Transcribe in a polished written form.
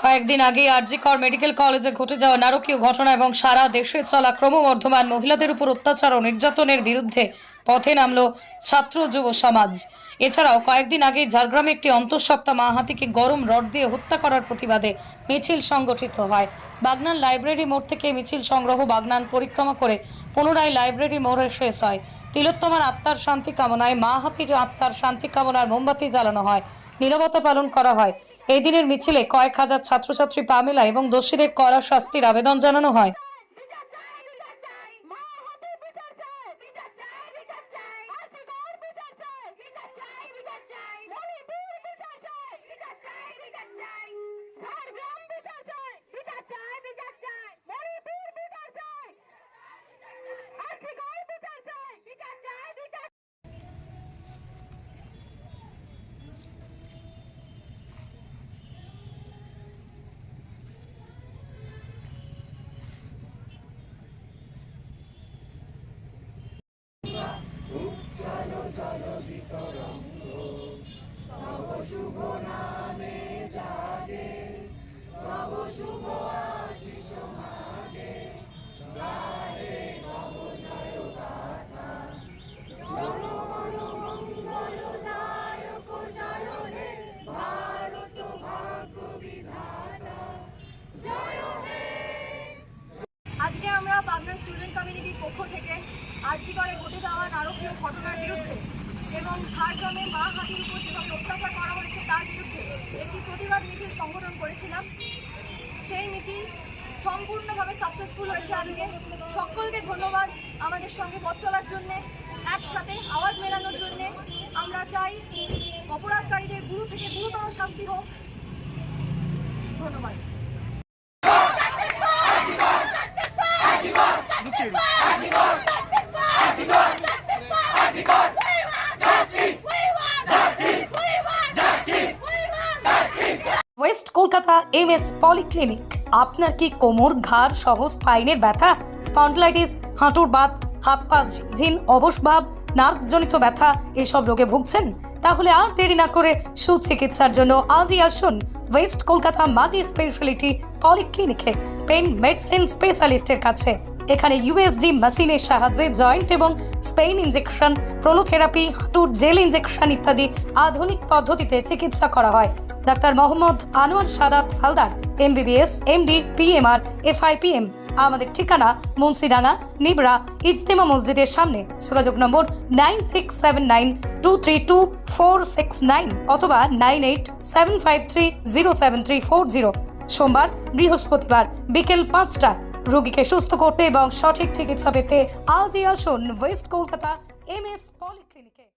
কয়েকদিন আগে আরজিকর মেডিকেল কলেজে ঘটে যাওয়া নারকীয় ঘটনা এবং সারা দেশে চলা ক্রমবর্ধমান মহিলাদের উপর অত্যাচার ও নির্যাতনের বিরুদ্ধে পথে নামলো ছাত্র যুব সমাজ। এছাড়াও কয়েকদিন আগে ঝাড়গ্রামে একটি অন্তঃসত্ত্বা মা হাতিকে গরম রড দিয়ে হত্যা করার প্রতিবাদে মিছিল সংগঠিত হয়। বাগনান লাইব্রেরি মোড় থেকে মিছিল সংগ্রহ বাগনান পরিক্রমা করে পুনরায় লাইব্রেরি মোড়ে শেষ হয়। তিলোত্তমার আত্মার শান্তি কামনায় মা হাতির আত্মার শান্তি কামনার মোমবাতি জ্বালানো হয়, নীরবতা পালন করা হয়। এই দিনের মিছিলে কয়েক হাজার ছাত্রছাত্রী পা মেলায় এবং দোষীদের কড়া শাস্তির আবেদন জানানো হয়। আজকে আমরা বাগনান স্টুডেন্ট কমিউনিটির পক্ষ থেকে আরজিকরে ঘটে যাওয়া নারকীয় ঘটনার বিরুদ্ধে এবং ঝাড়গ্রামে মা হাতির উপর যেভাবে অত্যাচার করা হয়েছে তার বিরুদ্ধে একটি প্রতিবাদ মিছিল সংগঠন করেছিলাম। সেই মিছিল সম্পূর্ণভাবে সাকসেসফুল হয়েছে। আজকে সকলকে ধন্যবাদ আমাদের সঙ্গে পথ চলার জন্যে, একসাথে আওয়াজ মেলানোর জন্যে। আমরা চাই অপরাধকারীদের গুরু থেকে গুরুতর শাস্তি হোক। ধন্যবাদ। West Kolkata MS polyclinic. আপনার কি কোমর, ঘাড় সহ স্পাইনের ব্যথা, স্পন্ডিলাইটিস, হাঁটুর বাত, হাত পা ঝিনঝিন, অবসভাব, নার্ভজনিত ব্যথা এসব রোগে ভুগছেন? তাহলে আর দেরি না করে সুচিকিৎসার জন্য আজই আসুন ওয়েস্ট কলকাতা মাল্টি স্পেশালিটি পলিক্লিনিকে পেন মেডিসিন স্পেশালিস্টের কাছে। এখানে ইউএসজি মেশিনের সাহায্যে জয়েন্ট এবং স্পেন ইনজেকশন, প্রোলোথেরাপি, হাঁটুর জেল ইনজেকশন ইত্যাদি আধুনিক পদ্ধতিতে চিকিৎসা করা হয়। Doctor Mohammad Anwar Sadat Haldar, MBBS, MD, PMR, FIPM. আমাদের ঠিকানা মুন্সিডাঙ্গা, নিবরা, ইজতেমা মসজিদের সামনে। যোগাযোগ নম্বর 9679232469 অথবা 9875307340। সোমবার, বৃহস্পতিবার বিকেল 5টা। রোগীকে সুস্থ করতে এবং সঠিক চিকিৎসা পেতে আজই আসুন ওয়েস্ট কলকাতা এমএস পলিক্লিনিকে।